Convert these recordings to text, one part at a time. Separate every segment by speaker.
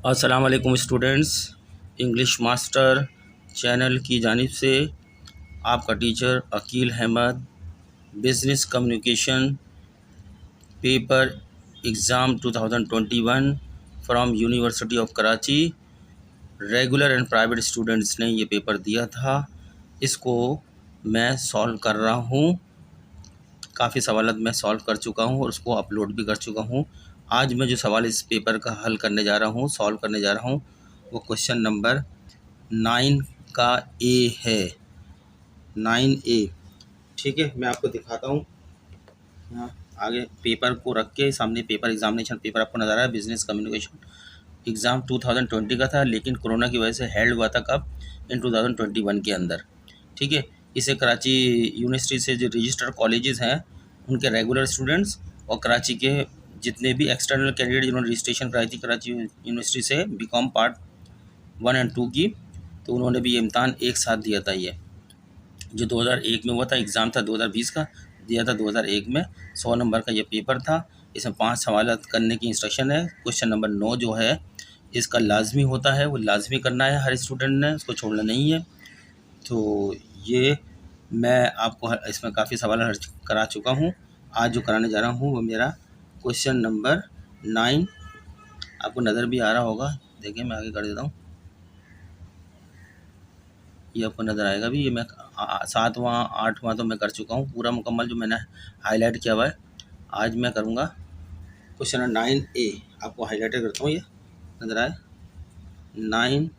Speaker 1: अस्सलाम वालेकुम students. English master channel की जानिब से आपका teacher Aqeel Ahmed business communication paper exam 2021 from university of Karachi. Regular and private students ने ये पेपर दिया था। इसको मैं सॉल्व कर रहा हूँ। काफ़ी सवालात मैं सॉल्व कर चुका हूँ और उसको अपलोड भी कर चुका हूँ। आज मैं जो सवाल इस पेपर का हल करने जा रहा हूँ, सॉल्व करने जा रहा हूँ, वो क्वेश्चन नंबर 9 का ए है। 9A। ठीक है, मैं आपको दिखाता हूँ। यहाँ आगे पेपर को रख के सामने पेपर एग्जामिनेशन पेपर आपको नज़र आ रहा है। बिजनेस कम्युनिकेशन एग्ज़ाम 2020 का था, लेकिन कोरोना की वजह से हेल्ड हुआ था कब, इन 2021 के अंदर। ठीक है, इसे कराची यूनिवर्सिटी से जो रजिस्टर्ड कॉलेजेस हैं उनके रेगुलर स्टूडेंट्स और कराची के जितने भी एक्सटर्नल कैंडिडेट जिन्होंने रजिस्ट्रेशन कराई थी कराची यूनिवर्सिटी से बीकॉम पार्ट 1 और 2 की, तो उन्होंने भी ये इम्तहान एक साथ दिया था। ये जो 2001 में हुआ था एग्ज़ाम था, 2020 का दिया था 2001 में। 100 नंबर का ये पेपर था। इसमें 5 सवाल करने की इंस्ट्रक्शन है। क्वेश्चन नंबर 9 जो है इसका लाजमी होता है, वो लाजमी करना है हर स्टूडेंट ने, उसको छोड़ना नहीं है। तो ये मैं आपको इसमें काफ़ी सवाल हल करा चुका हूँ। आज जो कराने जा रहा हूँ वो मेरा क्वेश्चन नंबर 9 आपको नज़र भी आ रहा होगा। देखिए मैं आगे कर देता हूँ, ये आपको नज़र आएगा भी। ये मैं 7वां 8वां तो मैं कर चुका हूँ पूरा मुकम्मल, जो मैंने हाईलाइट किया हुआ है। आज मैं करूँगा क्वेश्चन नंबर 9A। आपको हाईलाइट करता हूँ, ये नज़र आए 9A।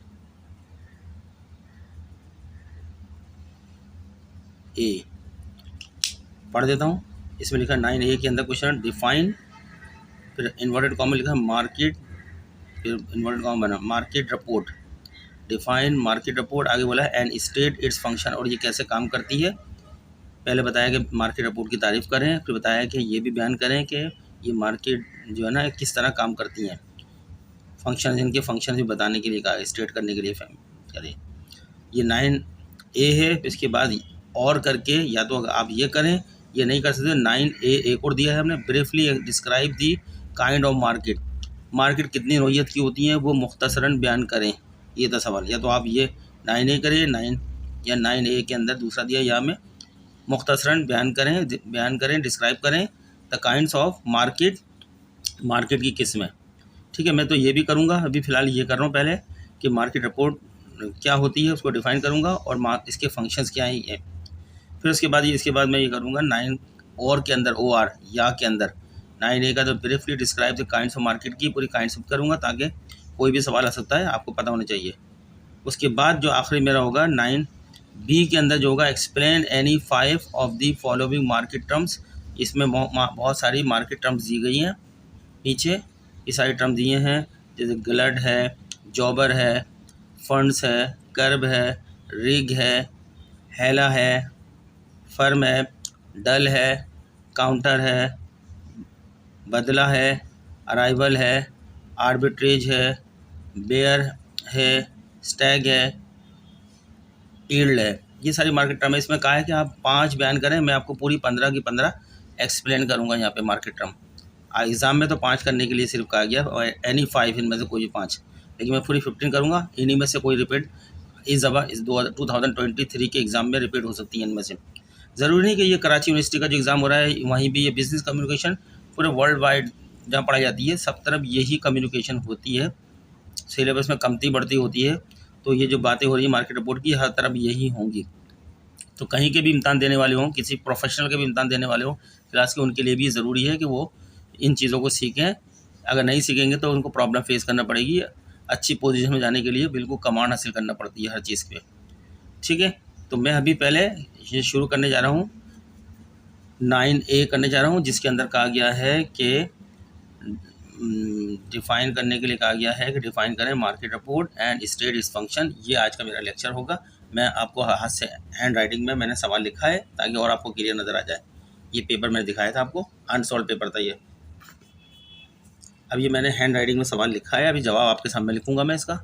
Speaker 1: पढ़ देता हूँ। इसमें लिखा 9A के अंदर क्वेश्चन डिफाइन, फिर इन्वर्टेड कॉमा लिखा मार्केट, फिर इन्वर्टेड कॉमा बना market report. Define market report, आगे बोला है एंड स्टेट इट्स फंक्शन, और ये कैसे काम करती है। पहले बताया कि मार्केट रिपोर्ट की तारीफ़ करें, फिर बताया कि ये भी बयान करें कि ये मार्केट जो है ना किस तरह काम करती हैं। फंक्शन, इनके फंक्शन भी बताने के लिए कहा, स्टेट करने के लिए करें। ये 9A है। इसके बाद और करके या तो आप ये करें, ये नहीं कर सकते। 9A एक और दिया है हमने, briefly describe the kind of market. Market कितनी नौइयत की होती हैं वो मुख्तसरन बयान करें, ये था सवाल। या तो आप ये 9A करें, 9A के अंदर दूसरा दिया, या में मुख्तसरन बयान करें डिस्क्राइब करें the kinds of market, market की किस्में। ठीक है, मैं तो ये भी करूँगा। अभी फ़िलहाल ये कर रहा हूँ पहले कि मार्केट रिपोर्ट क्या होती है उसको डिफ़ाइन करूँगा और इसके फंक्शंस क्या हैं ये। फिर इसके बाद मैं ये करूँगा 9 और के अंदर OR या के अंदर 9A का तो briefly describe the kinds of market की पूरी काइंड्स करूँगा, ताकि कोई भी सवाल आ सकता है, आपको पता होना चाहिए। उसके बाद जो आखिरी मेरा होगा 9B के अंदर जो होगा explain any 5 of the following market terms. इसमें बहुत सारी मार्केट टर्म्स दी गई हैं। नीचे ये सारे टर्म दिए हैं, जैसे ग्लड है, जॉबर है, फंड्स है, कर्ब है, रिग है, हेला है, फर्म है, डल है, काउंटर है, बदला है, अराइवल है, आर्बिट्रेज है, बेयर है, स्टैग है, ईल्ड है। ये सारी मार्केट टर्म है। इसमें कहा है कि आप 5 बयान करें, मैं आपको पूरी 15 की 15 एक्सप्लेन करूँगा यहाँ पे मार्केट टर्म। एग्ज़ाम में तो 5 करने के लिए सिर्फ कहा गया, और एनी 5 इनमें से कोई भी 5, लेकिन मैं पूरी 15 करूँगा। इन्हीं में से कोई रिपीट इस दफ़ा इस 2023 के एग्ज़ाम में रिपीट हो सकती है इनमें से। ज़रूरी नहीं कि ये कराची यूनिवर्सिटी का जो एग्ज़ाम हो रहा है वहीं भी ये बिज़नेस कम्युनिकेशन पूरे वर्ल्ड वाइड जहाँ पढ़ाई जाती है सब तरफ यही कम्युनिकेशन होती है। सिलेबस में कमती बढ़ती होती है, तो ये जो बातें हो रही है मार्केट रिपोर्ट की हर तरफ यही होंगी। तो कहीं के भी इम्तहान देने वाले हों, किसी प्रोफेशनल के भी इम्तहान देने वाले हों क्लास के, उनके लिए भी ज़रूरी है कि वो इन चीज़ों को सीखें। अगर नहीं सीखेंगे तो उनको प्रॉब्लम फेस करना पड़ेगी। अच्छी पोजीशन में जाने के लिए बिल्कुल कमांड हासिल करना पड़ती है हर चीज़ पे। ठीक है, तो मैं अभी पहले ये शुरू करने जा रहा हूँ, 9A करने जा रहा हूँ, जिसके अंदर कहा गया है कि डिफ़ाइन करने के लिए कहा गया है कि डिफ़ाइन करें मार्केट रिपोर्ट एंड स्टेट इस फंक्शन। ये आज का मेरा लेक्चर होगा। मैं आपको हाथ से हैंड राइटिंग में मैंने सवाल लिखा है ताकि और आपको क्लियर नज़र आ जाए। ये पेपर मैंने दिखाया था आपको, अनसॉल्व पेपर था ये। अब ये मैंने हैंड राइटिंग में सवाल लिखा है, अभी जवाब आपके सामने लिखूंगा मैं इसका।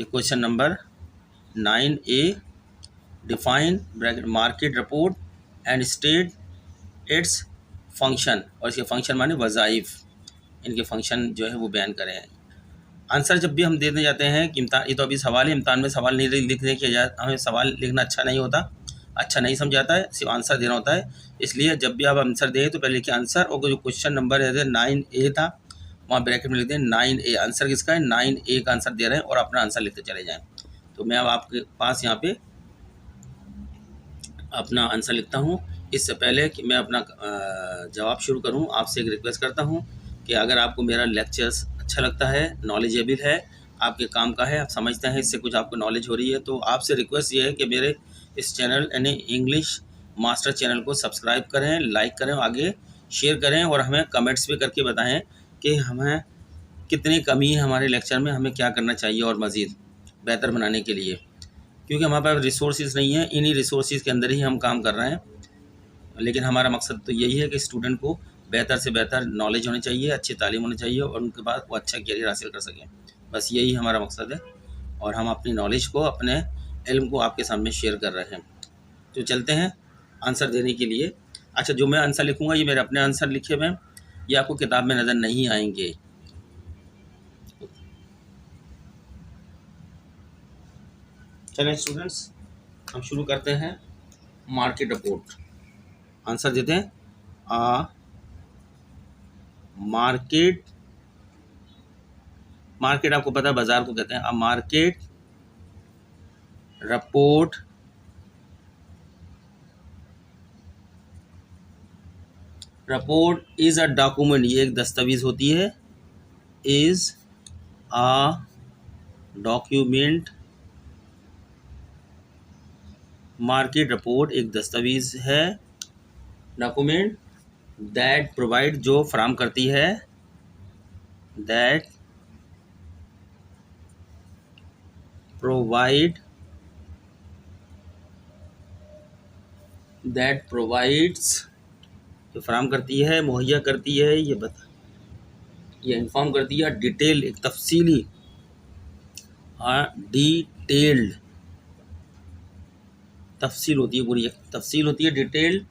Speaker 1: ये question number 9A, define bracket market report and state its function, और इसके फंक्शन माने वज़ाइफ, इनके फंक्शन जो है वो बयान करें। आंसर जब भी हम देने जाते हैं कि इम्तिहान, ये तो अभी सवाल है, इम्तिहान में सवाल नहीं लिखने किया जाए, हमें सवाल लिखना अच्छा नहीं होता, अच्छा नहीं समझाता है, सिर्फ आंसर देना होता है। इसलिए जब भी आप आंसर दें तो पहले लिखिए आंसर, और जो क्वेश्चन नंबर है 9A था, वहाँ ब्रैकेट में लिख दें 9A। आंसर किसका है? 9A का आंसर दे रहे हैं, और अपना आंसर लिखते चले जाएँ। तो मैं अब आपके पास यहाँ पे अपना आंसर लिखता हूँ। इससे पहले कि मैं अपना जवाब शुरू करूँ, आपसे एक रिक्वेस्ट करता हूँ कि अगर आपको मेरा लेक्चर्स अच्छा लगता है, नॉलेजेबल है, आपके काम का है, आप समझते हैं इससे कुछ आपको नॉलेज हो रही है, तो आपसे रिक्वेस्ट ये है कि मेरे इस चैनल यानी इंग्लिश मास्टर चैनल को सब्सक्राइब करें, लाइक करें, आगे शेयर करें, और हमें कमेंट्स भी करके बताएं कि हमें कितनी कमी है हमारे लेक्चर में, हमें क्या करना चाहिए और मज़ीद बेहतर बनाने के लिए, क्योंकि हमारे पास रिसोर्सेज नहीं है, इन्हीं रिसोर्सेज के अंदर ही हम काम कर रहे हैं। लेकिन हमारा मकसद तो यही है कि स्टूडेंट को बेहतर से बेहतर नॉलेज होनी चाहिए, अच्छी तालीम होनी चाहिए, और उनके बाद वो अच्छा करियर हासिल कर सकें। बस यही हमारा मकसद है, और हम अपनी नॉलेज को, अपने इल्म को आपके सामने शेयर कर रहे हैं। तो चलते हैं आंसर देने के लिए। अच्छा, जो मैं आंसर लिखूँगा ये मेरे अपने आंसर लिखे हुए हैं, ये आपको किताब में नज़र नहीं आएंगे। चलें स्टूडेंट्स, हम शुरू करते हैं। मार्केट रिपोर्ट, आंसर देते हैं मार्केट, मार्केट आपको पता है बाजार को कहते हैं। अ market report is a document, ये एक दस्तावेज होती है। Is a document, market report एक दस्तावेज है, डॉक्यूमेंट दैट प्रोवाइड, जो फराम करती है, दैट प्रोवाइड्स, जो फराम करती है, मुहैया करती है, ये इन्फॉर्म करती है, डिटेल, एक तफसीली, डिटेल्ड, तफसील होती है, पूरी एक तफसील होती है, डिटेल्ड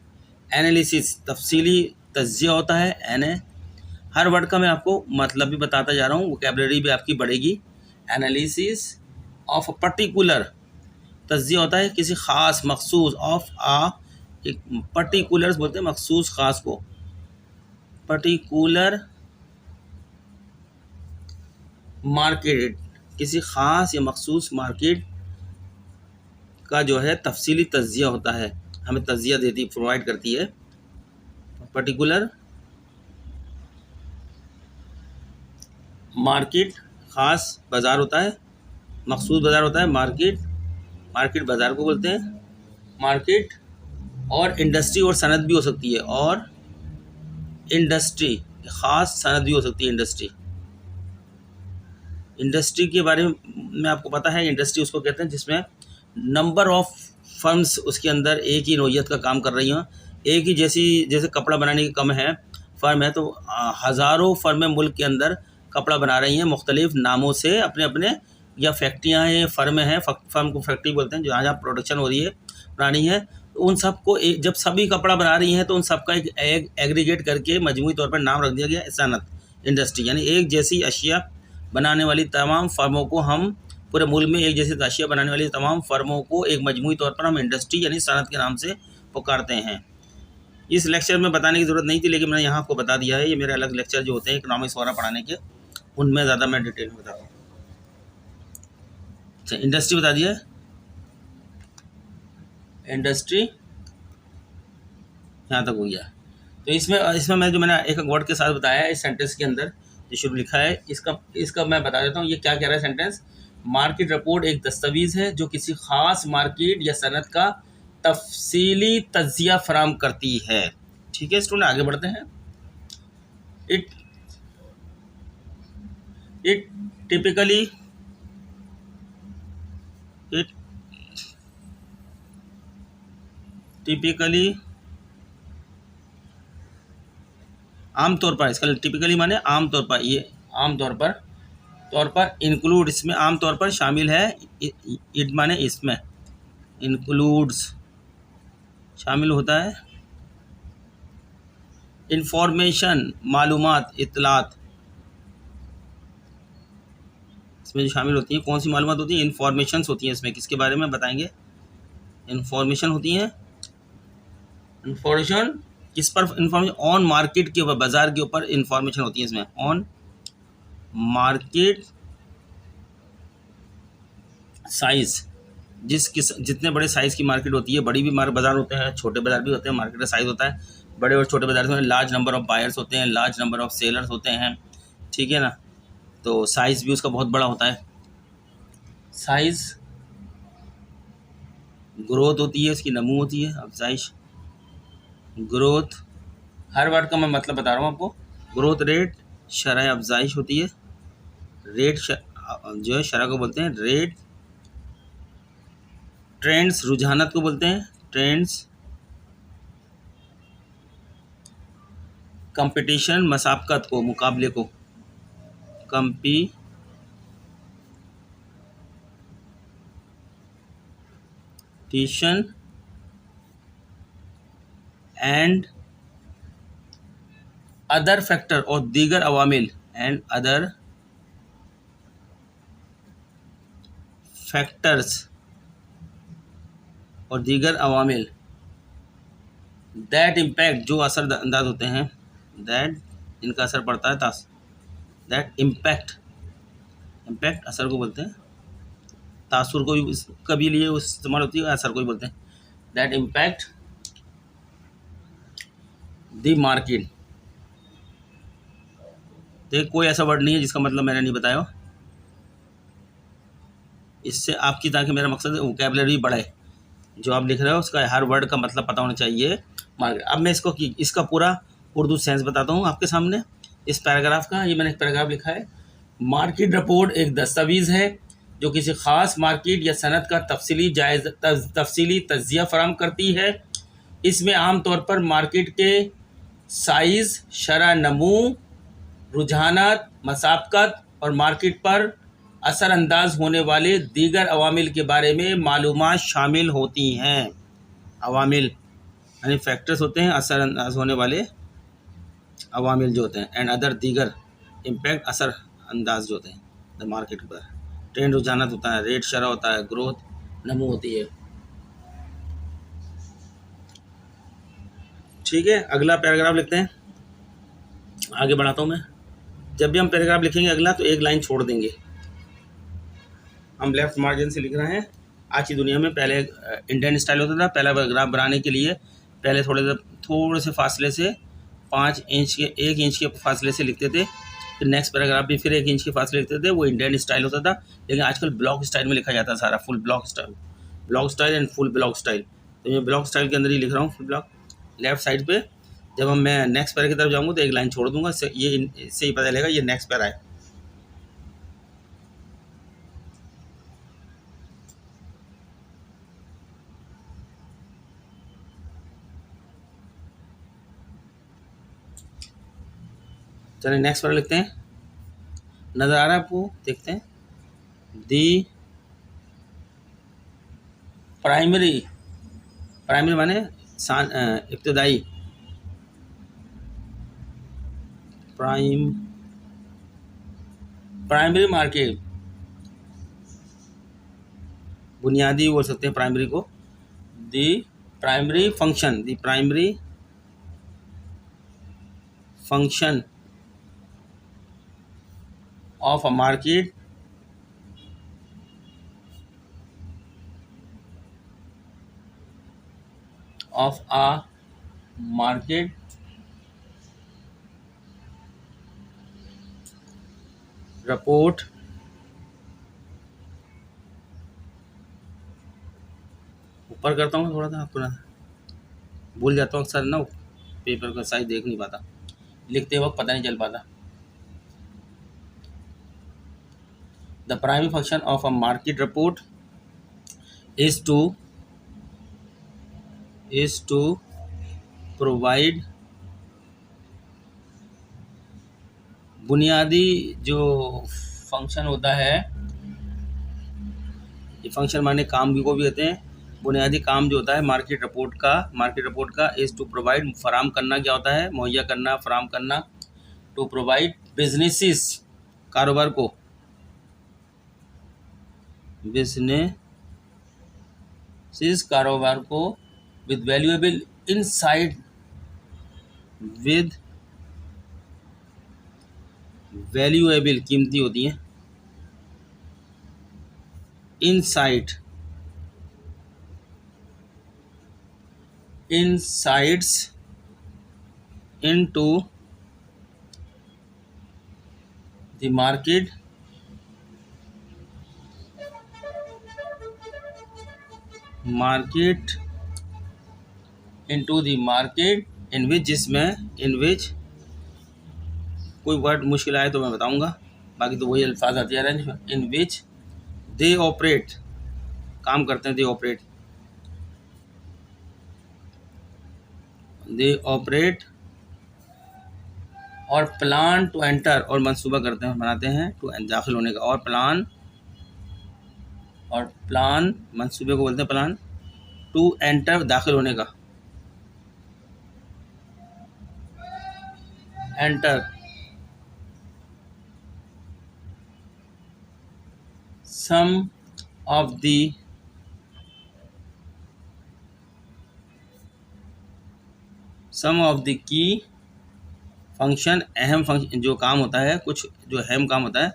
Speaker 1: एनालिसिस, तफसीली तज्जिया होता है। हर वर्ड का मैं आपको मतलब भी बताता जा रहा हूँ, वोकैबुलरी भी आपकी बढ़ेगी। एनालिसिस ऑफ अ पर्टिकुलर, तज्जिया होता है किसी ख़ास, मखसूस, ऑफ एक पर्टिकुलर्स बोलते हैं मखसूस ख़ास को, पर्टिकुलर मार्केट, किसी ख़ास या मखसूस मार्केट का जो है तफसीली तज्जिया होता है, हमें तज्जिया देती, प्रोवाइड करती है। पर्टिकुलर मार्केट, ख़ास बाज़ार होता है, मखसूस बाज़ार होता है, मार्केट बाज़ार को बोलते हैं। मार्केट और इंडस्ट्री और सनद भी हो सकती है, और इंडस्ट्री, ख़ास सनद भी हो सकती है। इंडस्ट्री के बारे में आपको पता है, इंडस्ट्री उसको कहते हैं जिसमें नंबर ऑफ फर्म्स उसके अंदर एक ही नोयत का काम कर रही हों, एक ही जैसे कपड़ा बनाने की कम है फर्म है, तो हज़ारों फर्में मुल्क के अंदर कपड़ा बना रही हैं मुख्तलिफ नामों से, अपने अपने, या फैक्ट्रियाँ हैं, फर्में हैं, फर्म को फैक्ट्री बोलते हैं, जहाँ जहाँ प्रोडक्शन हो रही है, बनानी है, तो उन सबको जब सभी कपड़ा बना रही हैं तो उन सबका एक एग्रीगेट करके मजमूई तौर पर नाम रख दिया गया सनत, इंडस्ट्री, यानी एक जैसी अशिया बनाने वाली तमाम फर्मों को हम, पूरे मुल्क में एक जैसी अशिया बनाने वाली तमाम फर्मों को एक मजमूई तौर पर हम इंडस्ट्री यानी सनत के नाम से पुकारते हैं। इस लेक्चर में बताने की ज़रूरत नहीं थी, लेकिन मैंने यहाँ आपको बता दिया है। ये मेरे अलग लेक्चर जो होते हैं इकोनॉमिक्स वगैरह पढ़ाने के, उनमें ज़्यादा मैं डिटेल में बताता हूँ। अच्छा, इंडस्ट्री बता दिया, इंडस्ट्री यहाँ तक हो गया। तो इसमें मैंने एक वर्ड के साथ बताया है, इस सेंटेंस के अंदर जो शुरू लिखा है, इसका मैं बता देता हूँ ये क्या कह रहा है सेंटेंस। मार्केट रिपोर्ट एक दस्तावेज है जो किसी खास मार्केट या सनत का तफसीली तज्जिया फराम करती है। ठीक है स्टूडेंट, आगे बढ़ते हैं। इट टिपिकली आमतौर पर, इसका टिपिकली माने आमतौर पर, ये आमतौर पर इंक्लूड, इसमें आमतौर पर शामिल है, इट माने इसमें, इंक्लूड्स शामिल होता है, इंफॉर्मेशन मालूमात, इतलात, इसमें जो शामिल होती हैं कौन सी मालूमात होती हैं? इन्फॉर्मेशंस होती हैं इसमें। किसके बारे में बताएंगे? इन्फॉर्मेशन होती हैं। इन्फॉर्मेशन किस पर? इन्फॉर्मेशन ऑन मार्केट के ऊपर, बाजार के ऊपर इन्फॉर्मेशन होती है इसमें। ऑन मार्केट साइज, जितने बड़े साइज़ की मार्केट होती है, बड़ी भी बाज़ार होते हैं, छोटे बाज़ार भी होते हैं, मार्केट का साइज़ होता है, बड़े और छोटे बाज़ार में लार्ज नंबर ऑफ़ बायर्स होते हैं, लार्ज नंबर ऑफ़ सेलर्स होते हैं, ठीक है ना। तो साइज़ भी उसका बहुत बड़ा होता है। साइज़ ग्रोथ होती है उसकी, नमू होती है, अफजाइश, ग्रोथ। हर वर्ड का मैं मतलब बता रहा हूँ आपको। ग्रोथ रेट, शरह अफजाइश होती है। रेट जो है शरह को बोलते हैं रेट। ट्रेंड्स रुझानत को बोलते हैं ट्रेंड्स। कंपटीशन मसाबकत को, मुकाबले को, कंपटीशन। एंड अदर फैक्टर, और दीगर अवामिल, एंड अदर फैक्टर्स, और दीगर अवामिल, दैट इम्पैक्ट, जो असर अंदाज होते हैं, दैट इनका असर पड़ता है, दैट इम्पैक्ट, इम्पैक्ट असर को बोलते हैं। तासुर को भी कभी लिए इस्तेमाल होती है, असर को भी बोलते हैं। That impact the market. देखिए कोई ऐसा वर्ड नहीं है जिसका मतलब मैंने नहीं बताया। इससे आपकी, ताकि मेरा मकसद वोकैबुलरी बढ़े, जो आप लिख रहे हो उसका हर वर्ड का मतलब पता होना चाहिए। मार्केट। अब मैं इसका पूरा उर्दू सेंस बताता हूँ आपके सामने। इस पैराग्राफ का, ये मैंने एक पैराग्राफ लिखा है। मार्केट रिपोर्ट एक दस्तावेज़ है जो किसी ख़ास मार्केट या सनत का तफसीली तज्ज़िया फराहम करती है। इसमें आम तौर पर मार्केट के साइज़, शरह नमू, रुझानात, मसाबकत और मार्केट पर असरअंदाज होने वाले दीगर अवामिल के बारे में मालूमात शामिल होती हैं। अवामिल यानी फैक्टर्स होते हैं, असरअंदाज होने वाले अवामिल जो होते हैं। एंड अदर, दीगर, इम्पैक्ट, असरअंदाज जो होते हैं द मार्केट पर। ट्रेंड रुझानात होता है, रेट शरह होता है, ग्रोथ नमू होती है। ठीक है, अगला पैराग्राफ लिखते हैं। आगे बढ़ाता हूँ मैं। जब भी हम पैराग्राफ लिखेंगे अगला, तो एक लाइन छोड़ देंगे। हम लेफ्ट मार्जिन से लिख रहे हैं। आज की दुनिया में पहले इंडियन स्टाइल होता था। पहला पैराग्राफ बनाने के लिए पहले थोड़े से फासले से 1 इंच के फासले से लिखते थे। फिर नेक्स्ट पैराग्राफ भी फिर 1 इंच के फासले लिखते थे। वो इंडियन स्टाइल होता था। लेकिन आजकल ब्लॉक स्टाइल में लिखा जाता है सारा, full block style and full block style. तो मैं ब्लॉक स्टाइल के अंदर ही लिख रहा हूँ, फुल ब्लॉक। लेफ्ट साइड पे जब मैं नेक्स्ट पैरा की तरफ जाऊँगा तो एक लाइन छोड़ दूंगा, इससे ही पता चलेगा ये नेक्स्ट पैरा है। चलिए नेक्स्ट पैरा लिखते हैं। नज़र आ रहा है आपको? देखते हैं। दी प्राइमरी माने इब्तदाई, प्राइमरी मार्केट, बुनियादी बोल सकते हैं प्राइमरी को। The primary function of a market report ऊपर करता हूँ थोड़ा सा, अपना भूल जाता हूँ अक्सर ना, पेपर का साइज देख नहीं पाता, लिखते वक्त पता नहीं चल पाता। The primary function of a market report is to provide, बुनियादी जो फंक्शन होता है, ये फंक्शन माने काम को भी कहते हैं। बुनियादी काम जो होता है मार्केट रिपोर्ट का इज़ टू प्रोवाइड, फराम करना क्या होता है? मुहैया करना, फराम करना। टू प्रोवाइड बिजनेसिस, कारोबार को, बिजनेस कारोबार को with valuable insight with valuable कीमती होती हैं insights into the market into the market in which कोई वर्ड मुश्किल आए तो मैं बताऊंगा, बाकी तो वही अल्फाज आते जा रहे हैं। इन विच दे ऑपरेट, काम करते हैं, दे ऑपरेट और प्लान टू एंटर, और मंसूबा करते हैं, बनाते हैं टू दाखिल होने का, और प्लान मंसूबे को बोलते हैं प्लान, टू एंटर दाखिल होने का, enter some of the key function, अहम फंक्शन जो काम होता है, कुछ जो अहम काम होता है,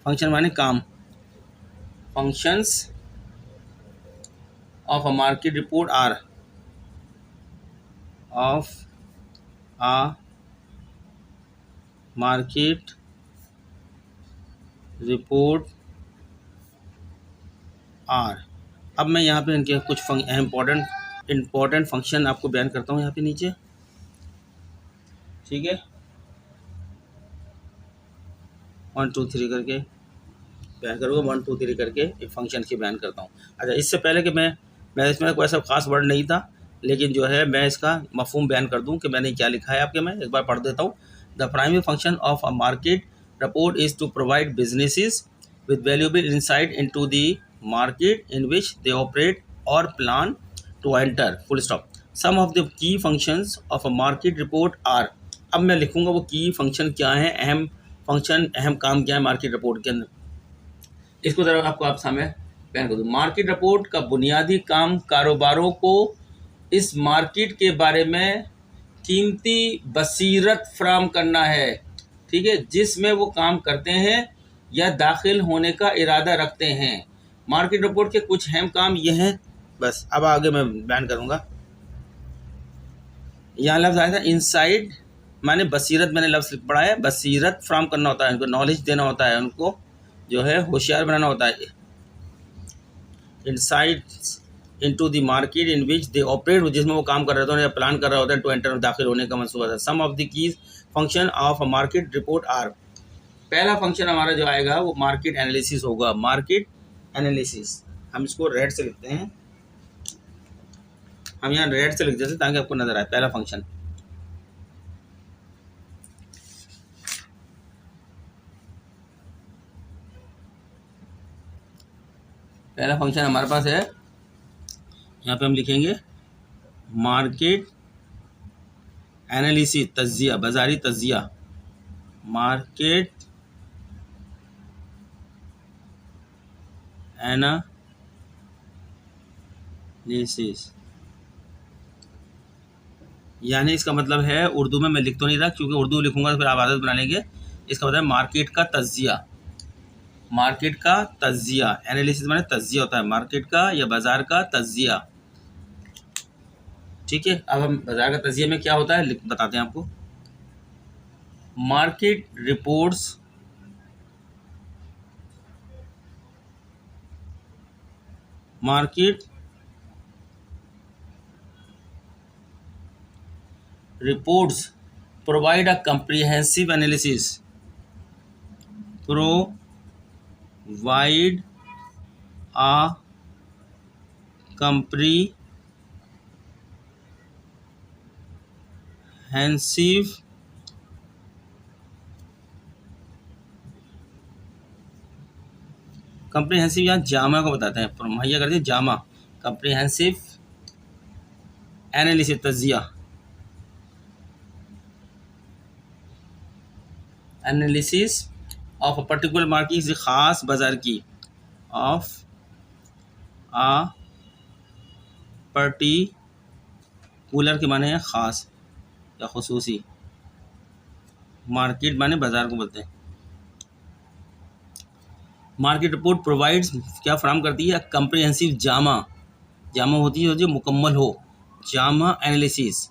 Speaker 1: फंक्शन माने काम, functions of a market report are अब मैं यहाँ पे इनके कुछ इम्पोर्टेंट फंक्शन आपको बयान करता हूँ यहाँ पे नीचे, ठीक है, 1 2 3 करके बयान करूँगा, 1 2 3 करके एक फंक्शन की बयान करता हूँ। अच्छा, इससे पहले कि मैं इसमें कोई ऐसा खास वर्ड नहीं था, लेकिन जो है मैं इसका मफहूम बयान कर दूं कि मैंने क्या लिखा है आपके, मैं एक बार पढ़ देता हूँ। The primary function of a market report is to provide businesses with valuable insight into the market in which they operate और plan to enter, full stop. Some of the key functions of a market report are, अब मैं लिखूंगा वो की function क्या है, अहम function, अहम काम क्या है मार्केट रिपोर्ट के अंदर, इसको ज़रा आपको आप सामने बयान कर दूँ। मार्केट रिपोर्ट का बुनियादी काम कारोबारों को इस मार्केट के बारे में कीमती बसीरत फराहम करना है, ठीक है, जिसमें वो काम करते हैं या दाखिल होने का इरादा रखते हैं। मार्केट रिपोर्ट के कुछ अहम काम ये हैं, बस अब आगे मैं बयान करूँगा। यहाँ लफ्ज़ आया था इनसाइड, माने बसीरत, मैंने लफ्ज़ पढ़ा है, बसीरत फराहम करना होता है, उनको नॉलेज देना होता है, उनको जो है होशियार बनाना होता है। Insights into the market in which they operate, जिसमें वो काम कर रहे होते हैं या प्लान कर रहे होते हैं, टू एंटर, दाखिल होने का मंसूबा था। Some of the keys function of a market report are, पहला फंक्शन हमारा जो आएगा वो मार्केट एनालिसिस होगा। मार्केट एनालिसिस, हम इसको रेड से लिखते हैं, हम यहाँ रेड से लिख देते हैं ताकि आपको नजर आए। पहला फंक्शन, हमारे पास है, यहाँ पे हम लिखेंगे मार्केट एनालिसिस, तज्जिया, बाजारी तज्जिया, मार्केट एनालिसिस, यानी इसका मतलब है, उर्दू में मैं लिख तो नहीं रहा क्योंकि उर्दू लिखूंगा तो फिर आप आदत बना लेंगे, इसका मतलब है मार्केट का तज्जिया, मार्केट का तज्जिया, एनालिसिस माने तज्जिया होता है, मार्केट का या बाजार का तज्जिया, ठीक है। अब हम बाजार का तज्जिया में क्या होता है बताते हैं आपको। Market reports provide a comprehensive analysis, provide a comprehensive या जामा को बताते हैं, मुहैया करते हैं जामा, कम्प्रीहेंसिव एनालिसिस, तज्जिया, analysis of a particular market, किसी ख़ास बाज़ार की, ऑफ आ पर्टिकुलर के माने हैं ख़ास या खुसूसी, मार्केट माने बाज़ार को बोलते हैं। मार्केट रिपोर्ट प्रोवाइड्स क्या फराहम करती है, कंप्रिहेंसिव जामा, जामा होती है जो मुकम्मल हो, जामा एनालिसिस,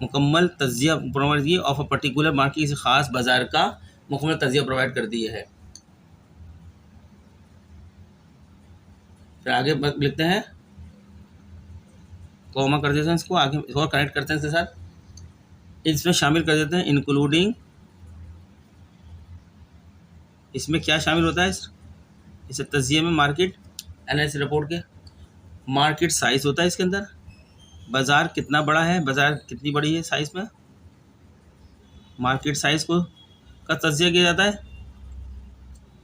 Speaker 1: मुकम्मल तज्जिया प्रोवाइड की ऑफ अ पर्टिकुलर मार्केट, किसी ख़ास बाज़ार का मुकम्मल तज्जिया प्रोवाइड करती है। फिर आगे लिखते हैं, कॉमा कर देते हैं इसको, आगे और कनेक्ट करते हैं इसके साथ, इसमें शामिल कर देते हैं इंक्लूडिंग, इसमें क्या शामिल होता है इसे तज्जिए में, मार्केट एनालिसिस रिपोर्ट के, मार्केट साइज़ होता है इसके अंदर, बाज़ार कितना बड़ा है, बाज़ार कितनी बड़ी है साइज़ में, मार्केट साइज़ को का तज्जिया किया जाता है।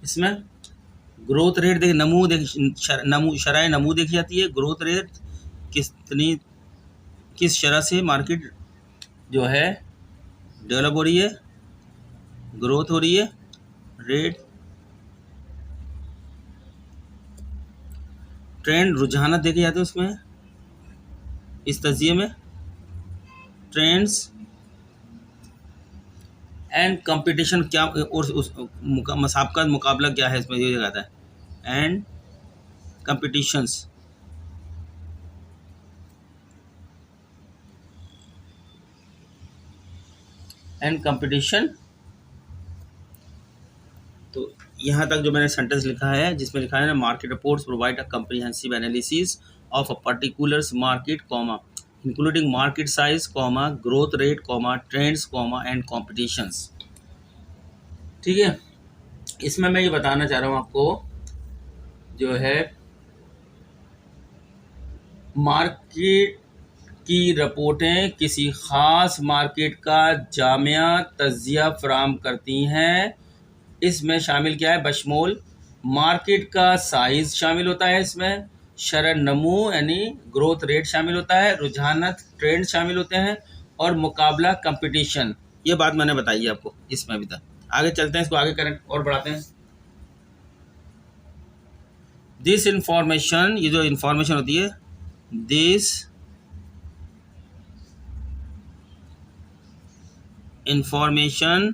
Speaker 1: इसमें ग्रोथ रेट देख, नमू देख, शरह नमू देखी जाती है, ग्रोथ रेट किस शरह से मार्केट जो है डेवलप हो रही है, ग्रोथ हो रही है, रेट, ट्रेंड रुझान देखे जाते हैं उसमें, इस तजिए में ट्रेंड्स एंड कंपटीशन क्या, और उस मसाबका मुकाबला क्या है इसमें ये जाता है, एंड कंपटीशंस, एंड कंपटीशन। तो यहाँ तक जो मैंने सेंटेंस लिखा है, जिसमें लिखा है ना, market reports provide a comprehensive analysis of a particular market, comma including market size, comma growth rate, comma trends, comma and competitions. ठीक है, इसमें मैं ये बताना चाह रहा हूँ आपको जो है, मार्केट की रिपोर्टें किसी ख़ास मार्केट का जामिया तज्जिया फराहम करती हैं। इसमें शामिल क्या है, बशमूल मार्केट का साइज़ शामिल होता है, इसमें शरह नमू यानी ग्रोथ रेट शामिल होता है, रुझानत ट्रेंड शामिल होते हैं, और मुकाबला कंपटीशन। ये बात मैंने बताई है आपको इसमें अभी तक। आगे चलते हैं, इसको आगे करेक्ट और बढ़ाते हैं। दिस इंफॉर्मेशन, ये जो इंफॉर्मेशन होती है, this information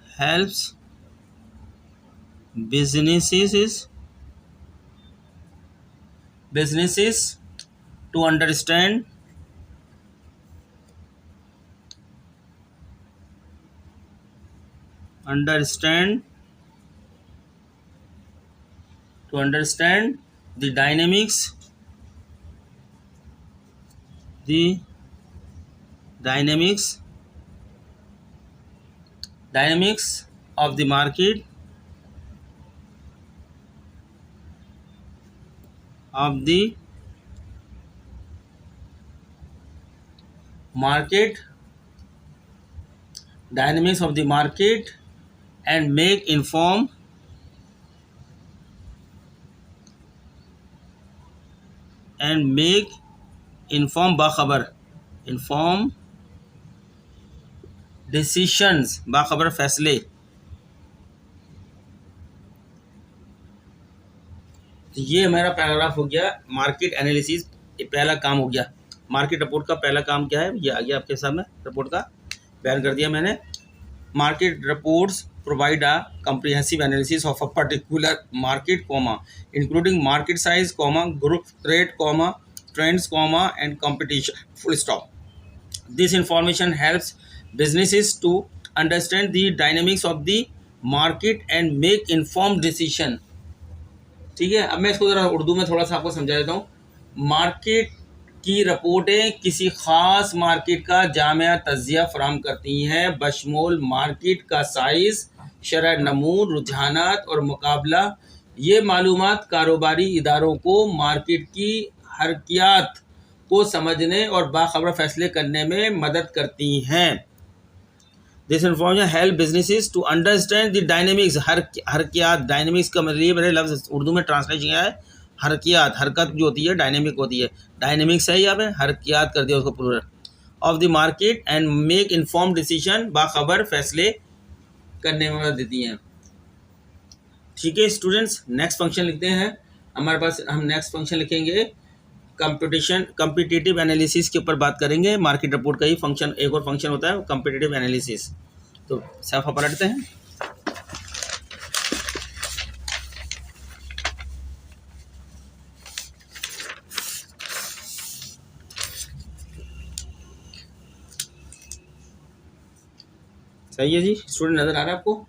Speaker 1: helps businesses to understand the dynamics of the market, dynamics of the market and make informed informed decisions, बाखबर फैसले। तो ये हमारा पैराग्राफ हो गया, मार्केट एनालिसिस, ये पहला काम हो गया। मार्केट रिपोर्ट का पहला काम क्या है, ये आ गया आपके सामने, रिपोर्ट का बयान कर दिया मैंने। Market reports provide a comprehensive analysis of a particular market, comma including market size, comma growth rate, comma trends, comma and competition, full stop. This information helps businesses to understand the dynamics of the market and make informed decision. ठीक है, अब मैं इसको ज़रा उर्दू में थोड़ा सा आपको समझा देता हूँ। मार्केट की रिपोर्टें किसी ख़ास मार्केट का जामिया तज्जिया फराहम करती हैं, बशमूल मार्केट का साइज़, शरह नमू, रुझानात और मुकाबला। ये मालूमात कारोबारी इदारों को मार्केट की हरकियात को समझने और बाखबर फैसले करने में मदद करती हैं। This information help businesses to understand the dynamics. हरकियात, डायनेमिक्स का मतलब ये मेरे लफ्ज़ उर्दू में ट्रांसलेशन किया है। हरकियात, हरकत जो होती है डायनेमिक होती है, डायनेमिक्स है यहाँ पे, हरकियात कर दिया उसको plural, of the market and make inform decision, बाखबर फैसले करने में मदद देती हैं। ठीक है स्टूडेंट्स, नेक्स्ट फंक्शन लिखते हैं हमारे पास। हम नेक्स्ट फंक्शन लिखेंगे कम्पिटिटिव एनालिसिस के ऊपर बात करेंगे। मार्केट रिपोर्ट का ही फंक्शन, एक और फंक्शन होता है कम्पिटिटिव एनालिसिस। तो साफा पलटते हैं। सही है जी स्टूडेंट, नजर आ रहा है आपको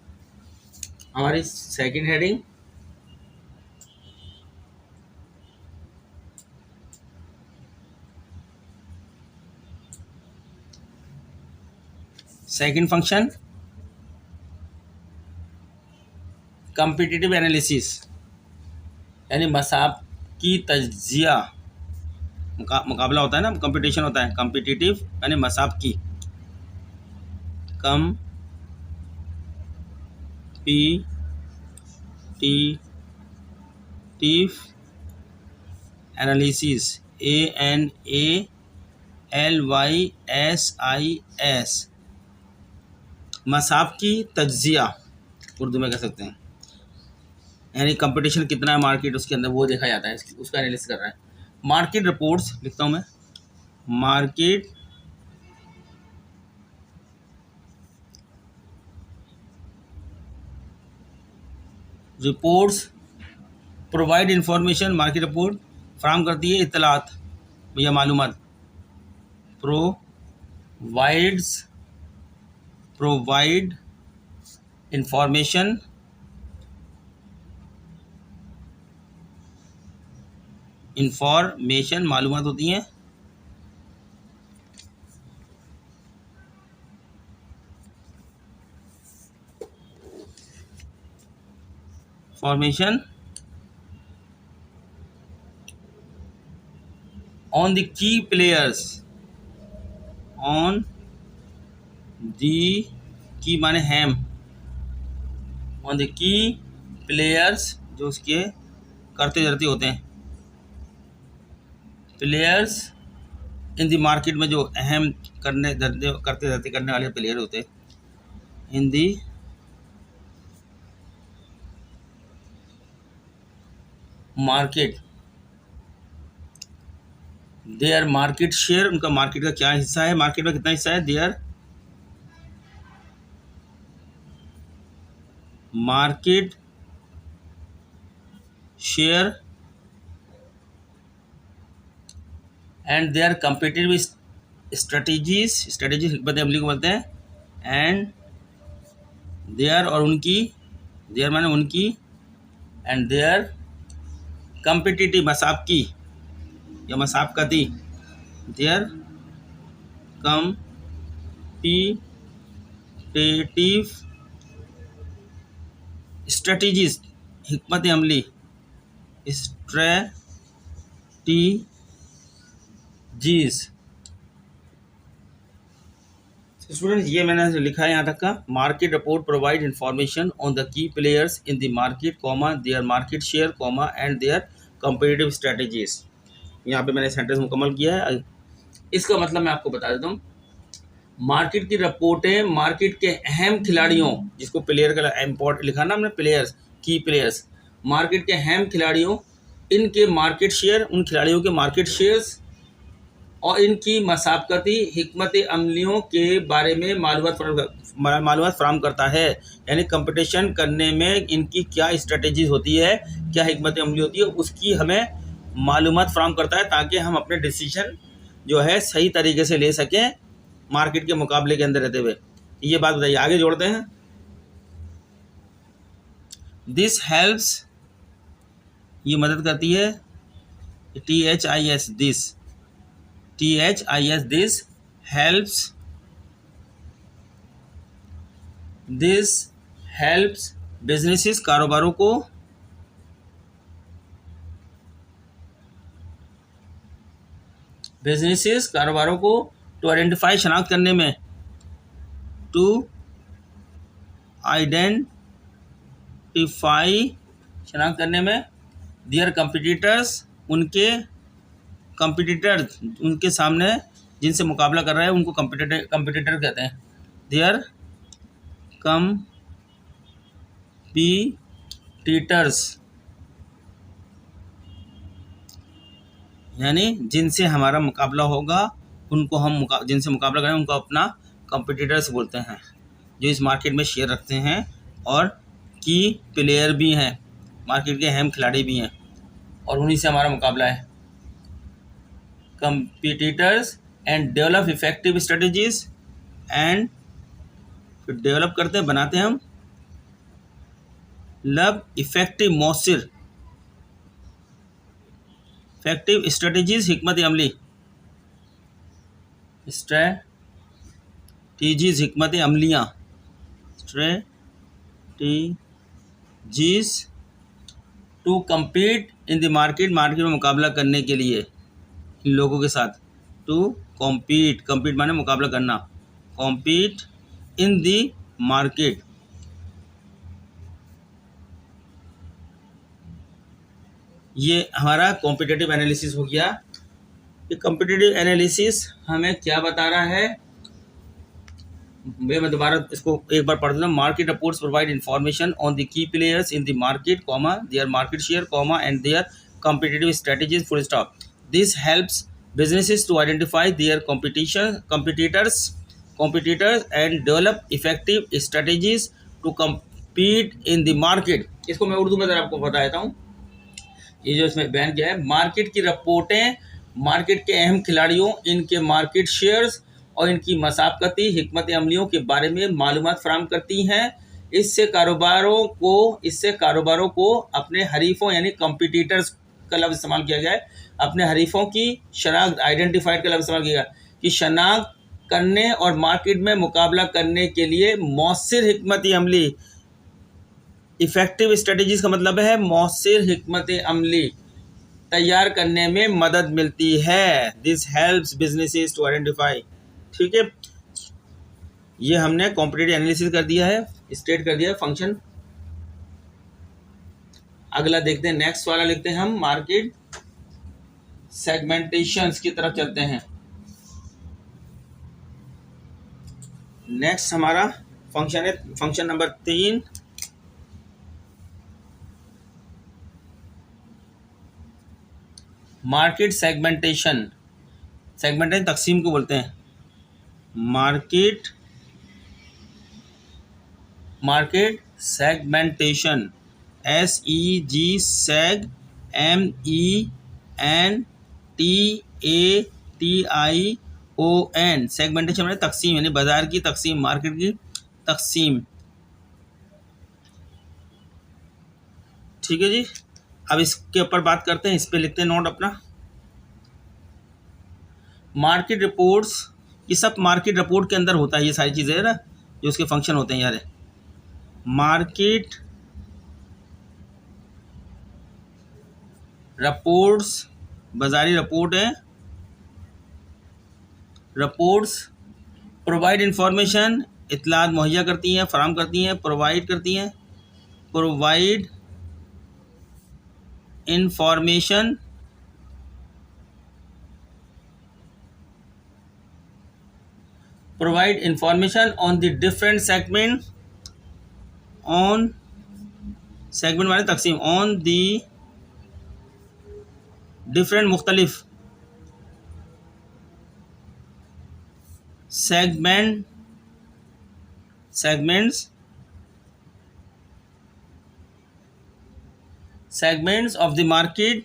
Speaker 1: हमारी second heading. Second function competitive analysis, यानी मसाब की तजिया, मुकाबला होता है ना, कंपटीशन होता है। कम्पिटिटिव यानी मसाब की, कम पी टी टिव एनालिसिस, ANALYSIS, मसाब की तज्जिया उर्दू में कह सकते हैं, यानी कंपटीशन कितना है मार्केट उसके अंदर वो देखा जाता है, उसका एनालिसिस कर रहा है। मार्केट रिपोर्ट्स लिखता हूँ मैं, market reports provide information, market report फराहम करती है इत्तलात या मालूमात, प्रोवाइड इंफॉर्मेशन मालूमात होती हैं, formation on the key players, on the की माने हैम, ऑन द की प्लेयर्स जो उसके करते धरते होते हैं, प्लेयर्स इन द मार्केट में जो अहम करते धरते करने वाले प्लेयर होते हैं, in the market, their market share, उनका मार्केट का क्या हिस्सा है, मार्केट में कितना हिस्सा है, their market share and their competitive strategies हिकमत अमली को बोलते हैं, एंड देयर और उनकी, देयर माने उनकी, एंड देयर कम्पिटिटिव मसाबकी या मसाबकती, देयर कम्पिटिटिव स्ट्रेटेजीज हिकमत अमली, स्ट्रेटीजीज। स्टूडेंट ये मैंने लिखा है यहाँ तक का। Market report provide information on the key players in the market comma their market share comma and their competitive strategies. यहाँ पे मैंने सेंटेंस मुकम्मल किया है। इसका मतलब मैं आपको बता देता हूँ, मार्केट की रिपोर्टें मार्केट के अहम खिलाड़ियों, जिसको प्लेयर का इम्पोर्ट लिखा ना हमने, प्लेयर्स, की प्लेयर्स, मार्केट के अहम खिलाड़ियों, इनके मार्केट शेयर, उन खिलाड़ियों के मार्केट शेयर्स और इनकी मसाबकती हिकमत अमलियों के बारे में मालूमात फराहम करता है, यानी कंपटीशन करने में इनकी क्या स्ट्रेटजी होती है, क्या हिकमत अमली होती है, उसकी हमें मालूमात फराहम करता है, ताकि हम अपने डिसीजन जो है सही तरीके से ले सकें मार्केट के मुकाबले के अंदर रहते हुए। ये बात बताइए, आगे जोड़ते हैं। दिस हेल्प्स, ये मदद करती है, THIS, दिस हेल्प्स बिजनेसेस, कारोबारों को, टू आइडेंटिफाई, शनाख्त करने में, टू आइडेंटिफाई, शनाख्त करने में, देयर कंपिटिटर्स, उनके कंपिटिटर्स, उनके सामने जिनसे मुकाबला कर रहा है उनको कंपिटिटर कहते हैं। देयर कंपीटिटर्स, यानी जिनसे हमारा मुकाबला होगा उनको हम जिनसे मुकाबला करें उनको अपना कंपिटिटर्स बोलते हैं, जो इस मार्केट में शेयर रखते हैं और की प्लेयर भी हैं, मार्केट के अहम खिलाड़ी भी हैं, और उन्हीं से हमारा मुकाबला है। Competitors and develop effective strategies, and फिर डेवलप करते हैं, बनाते हैं हम इफेक्टिव मौसर, इफेक्टिव स्ट्रेटजीज, हिकमत अमली, स्ट्रेटजीज, हिकमत अमलियाँ, strategies to compete in the market, market में मुकाबला करने के लिए इन लोगों के साथ। टू कम्पीट, कम्पीट माने मुकाबला करना, कम्पीट इन द मार्केट। ये हमारा कॉम्पिटिटिव एनालिसिस हो गया। ये कॉम्पिटिटिव एनालिसिस हमें क्या बता रहा है, मैं दोबारा इसको एक बार पढ़ देता हूँ। Market reports provide information on the key players in the market, comma their market share, comma and their competitive strategies, full stop. This helps businesses to identify their competitors and develop effective strategies to compete in the market. इसको मैं उर्दू में जरा आपको बता देता हूँ। ये जो इसमें बैन किया है, मार्केट की रिपोर्टें मार्केट के अहम खिलाड़ियों, इनके मार्केट शेयर्स और इनकी मसाबकती हिकमत अमलियों के बारे में मालूमात फराहम करती हैं। इससे कारोबारों को अपने हरीफों यानी कंपिटिटर्स का लफ्ज़ इस्तेमाल किया गया है, अपने हरीफों की शनाख्त, आइडेंटिफाइड का लफ्ज़ इस्तेमाल किया गया कि शनाख्त करने और मार्केट में मुकाबला करने के लिए मौसर हिकमत अमली, इफ़ेक्टिव स्ट्रेटजीज़ का मतलब है मौसर हिकमत अमली तैयार करने में मदद मिलती है। This helps businesses to identify. ठीक है, ये हमने कॉम्पिटिटिव एनालिसिस कर दिया है, स्टेट कर दिया है फंक्शन। अगला देखते हैं, नेक्स्ट वाला लिखते हैं हम, मार्केट सेगमेंटेशंस की तरफ चलते हैं। नेक्स्ट हमारा फंक्शन है function number 3, market segmentation. Segmentation तकसीम को बोलते हैं। Market segmentation, SEG, सेग, MENTATION। Segmentation मैंने तकसीम, यानी बाजार की तकसीम, मार्केट की तकसीम। ठीक है जी, अब इसके ऊपर बात करते हैं, इस पे लिखते हैं नोट अपना। मार्केट रिपोर्ट्स, ये सब मार्केट रिपोर्ट के अंदर होता है, ये सारी चीज़ें है ना जो उसके फंक्शन होते हैं यार। मार्केट रिपोर्ट्स बाजारी रिपोर्ट है। रिपोर्ट्स प्रोवाइड इंफॉर्मेशन, इतलात मुहैया करती हैं, फराहम करती हैं, प्रोवाइड करती हैं। Provide information on the different segment, on segment माने तकसीम, ऑन दी डिफरेंट मुख्तलिफ segments of the market,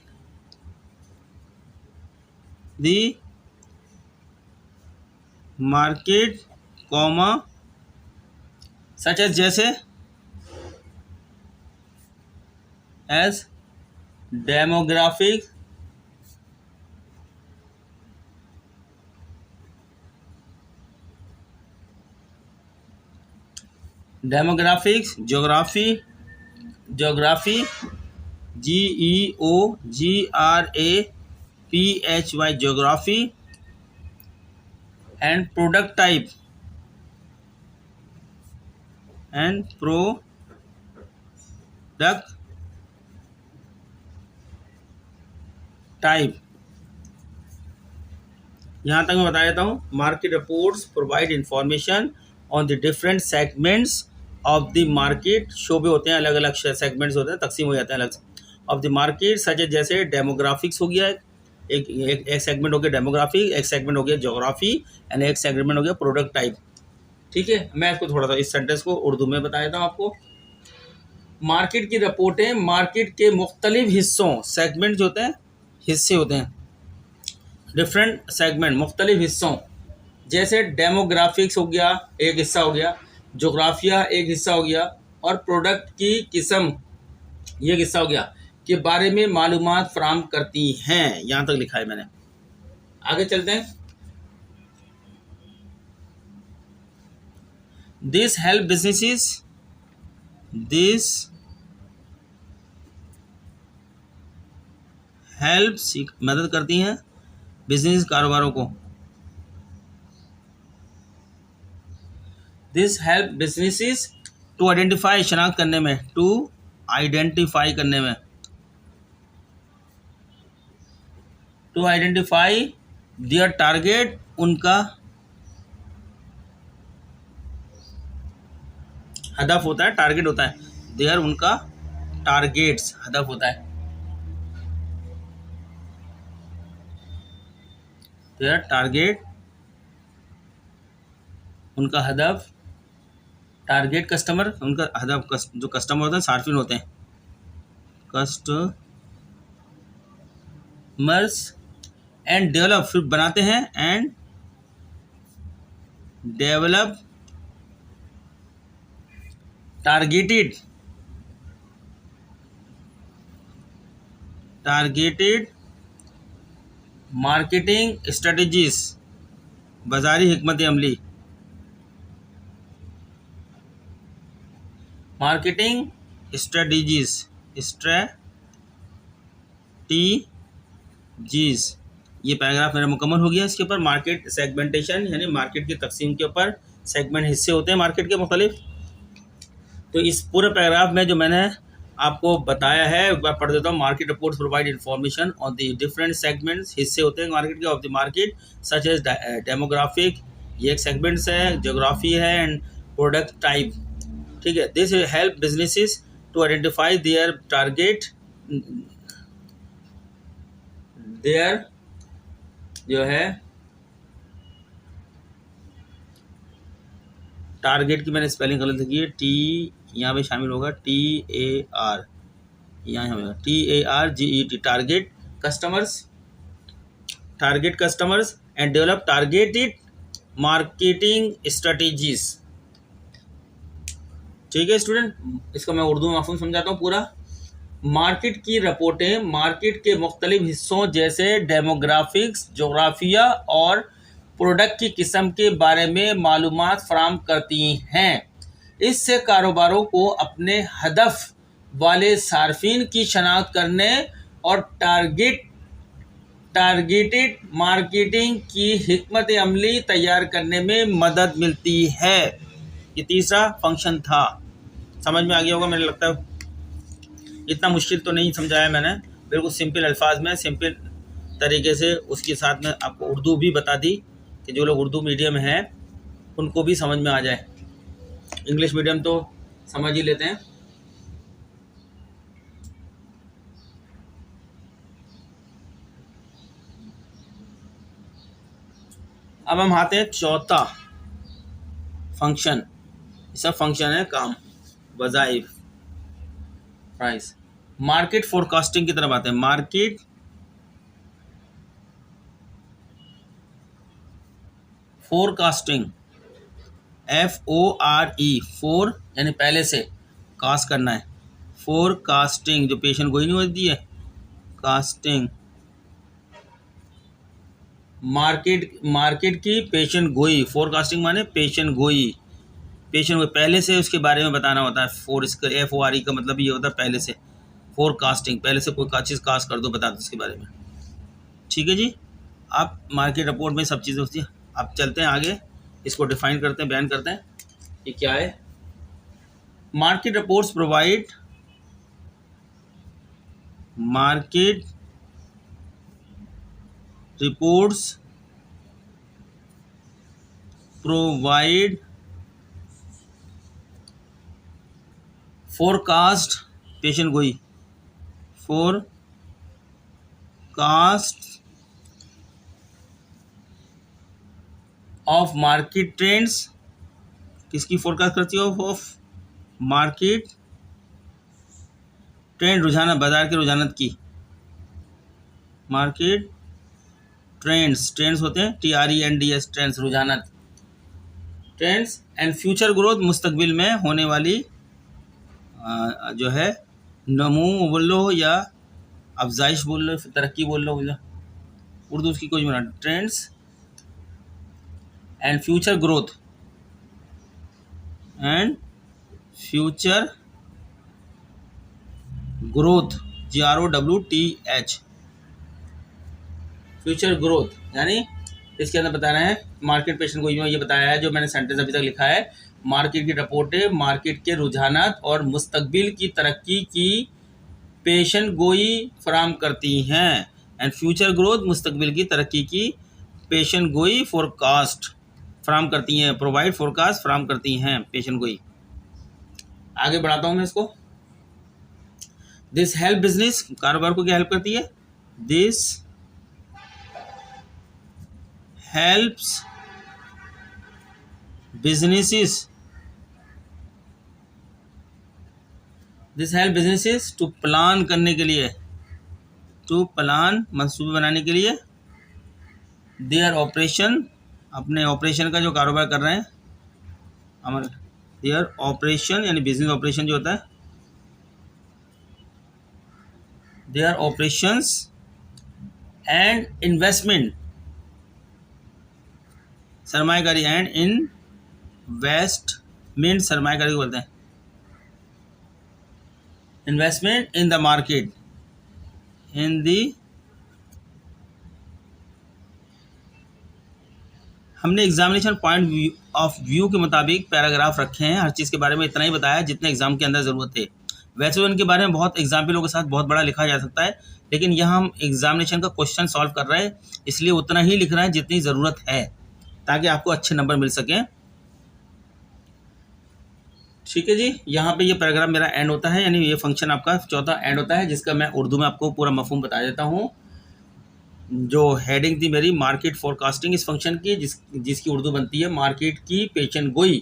Speaker 1: comma such as, जैसे as demographic, demographics, geography, GEOGRAPHY, geography, and product type, and product type. यहाँ तक मैं बता देता हूँ, market reports provide information on the different segments of the market. शोबे होते हैं, अलग अलग सेगमेंट्स होते हैं, तकसीम हो जाते हैं अलग ऑफ द मार्केट, सच जैसे डेमोग्राफिक्स हो गया, एक सेगमेंट हो गया डेमोग्राफी, एक सेगमेंट हो गया ज्योग्राफी, एंड एक सेगमेंट हो गया प्रोडक्ट टाइप। ठीक है, मैं इसको थोड़ा सा इस सेंटेंस को उर्दू में बता देता हूँ आपको। मार्केट की रिपोर्टें मार्केट के मुख्तलिफ हिस्सों, सेगमेंट जो होते हैं हिस्से होते हैं, डिफरेंट सेगमेंट मुख्तलिफ हिस्सों, जैसे डेमोग्राफिक्स हो गया एक हिस्सा हो गया, जोग्राफिया एक हिस्सा हो गया, और प्रोडक्ट की किस्म ये हिस्सा हो गया, के बारे में मालूमात फराहम करती हैं। यहाँ तक लिखा है मैंने। आगे चलते हैं। This help businesses, this helps मदद करती हैं बिजनेस कारोबारों को, this help businesses to identify शनाख्त करने में, टू आइडेंटिफाई करने में, टू आइडेंटिफाई दियर टारगेट, उनका हदफ होता है, टारगेट होता है, देयर उनका टारगेट्स हदफ होता है, देयर टारगेट उनका हदफ, टारगेट कस्टमर उनका हदफ, जो कस्टमर होते हैं सार्फिन होते हैं, कस्टमर्स, एंड डेवलप फिर बनाते हैं, and develop targeted marketing strategies, बाजारी हिकमत अमली, मार्केटिंग स्ट्रेटजीज, ये पैराग्राफ मेरा मुकम्मल हो गया। इसके ऊपर मार्केट सेगमेंटेशन यानी मार्केट की तकसीम के ऊपर, सेगमेंट हिस्से होते हैं मार्केट के मुख्तलिफ। तो इस पूरे पैराग्राफ में जो मैंने आपको बताया है एक बार पढ़ देता हूँ। Market reports provide information on the different segments, हिस्से होते हैं मार्केट के of the market, such as demographic ये एक सेगमेंट्स है, ज्योग्राफी है, एंड प्रोडक्ट टाइप। ठीक है, this help businesses to identify their target, their जो है टारगेट की मैंने स्पेलिंग गलत लिखी है, टी यहाँ पे शामिल होगा, TAR यहाँ होगा TARGET, target customers and develop targeted marketing strategies. ठीक है स्टूडेंट, इसको मैं उर्दू में मफ़हूम समझाता हूँ पूरा। मार्केट की रिपोर्टें मार्केट के मुख्तलिफ हिस्सों जैसे डेमोग्राफिक्स, जोग्राफिया और प्रोडक्ट की किस्म के बारे में मालूमात फराहम करती हैं। इससे कारोबारों को अपने हदफ वाले सार्फिन की शनाख्त करने और टारगेटेड मार्केटिंग की हिकमत अमली तैयार करने में मदद मिलती है। ये तीसरा फंक्शन था। समझ में आ गया होगा, मुझे लगता है इतना मुश्किल तो नहीं समझाया मैंने, बिल्कुल सिंपल अल्फाज में सिंपल तरीके से उसके साथ में आपको उर्दू भी बता दी कि जो लोग उर्दू मीडियम हैं उनको भी समझ में आ जाए। इंग्लिश मीडियम तो समझ ही लेते हैं। अब हम आते हैं चौथा फंक्शन, सब फंक्शन है काम, वज़ाइफ, प्राइस। मार्केट फोरकास्टिंग की तरफ आते हैं। मार्केट फोरकास्टिंग, FORE, फोर यानी पहले से, कास्ट करना है, फोरकास्टिंग जो पेशन गोई नहीं होती है, कास्टिंग, मार्केट की पेशन गोई, फोरकास्टिंग माने पेशन गोई, पहले से उसके बारे में बताना होता है। इसका FORE का मतलब ये होता है पहले से, फोरकास्टिंग पहले से कोई चीज़ कास्ट कर दो, बता दो उसके बारे में। ठीक है जी, आप मार्केट रिपोर्ट में सब चीज़ें होती है। अब चलते हैं आगे, इसको डिफाइन करते हैं, बयान करते हैं ये क्या है। Market reports provide market reports provide forecast पेशन गोई forecast of market trends. किसकी फोरकास्ट करती है? ऑफ मार्केट ट्रेंड, रुझान, बाजार के रुझानत की। मार्केट ट्रेंड्स, ट्रेंड्स होते हैं TRENDS, ट्रेंड्स रुझानत, ट्रेंड्स एंड फ्यूचर ग्रोथ, मुस्तकबिल में होने वाली जो है नमो बोल लो या अफजाइश बोल लो, तरक्की बोल लो, उर्दू उसकी कोई बना। Trends and future growth and future growth, GROWTH, future growth यानी इसके अंदर बता रहे हैं मार्केट पेशन को ये बताया है जो मैंने सेंटेंस अभी तक लिखा है। मार्केट की रिपोर्टें मार्केट के रुझानात और मुस्तकबिल की तरक्की की पेशन गोई फराम करती हैं। एंड फ्यूचर ग्रोथ, मुस्तकबिल की तरक्की की पेशन गोई फोरकास्ट फराम करती हैं। प्रोवाइड फोरकास्ट फराम करती हैं पेशन गोई। आगे बढ़ाता हूँ मैं इसको। दिस हेल्प बिजनेस, कारोबार को क्या हेल्प करती है? This helps businesses, this help businesses to plan करने के लिए, टू प्लान मंसूबे बनाने के लिए, देयर ऑपरेशन, अपने ऑपरेशन का जो कारोबार कर रहे हैं, हमारे देयर ऑपरेशन यानी बिजनेस ऑपरेशन जो होता है, देयर ऑपरेशंस एंड इन्वेस्टमेंट, सरमायाकारी एंड इन्वेस्टमेंट, सरमायाकारी बोलते हैं, investment in the market, in the, हमने एग्जामिनेशन पॉइंट ऑफ व्यू के मुताबिक पैराग्राफ रखे हैं। हर चीज़ के बारे में इतना ही बताया जितने एग्जाम के अंदर ज़रूरत है। वैसे तो इनके बारे में बहुत एग्जाम्पलों के साथ बहुत बड़ा लिखा जा सकता है, लेकिन यहाँ हम एग्जामिनेशन का क्वेश्चन सॉल्व कर रहे हैं, इसलिए उतना ही लिख रहे हैं जितनी ज़रूरत है, ताकि आपको अच्छे नंबर मिल सकें। ठीक है जी, यहाँ पे ये पैराग्राफ मेरा एंड होता है, यानी ये फंक्शन आपका चौथा एंड होता है, जिसका मैं उर्दू में आपको पूरा मफहूम बता देता हूँ। जो हेडिंग थी मेरी मार्केट फोरकास्टिंग इस फंक्शन की, जिसकी उर्दू बनती है मार्केट की पेशन गोई,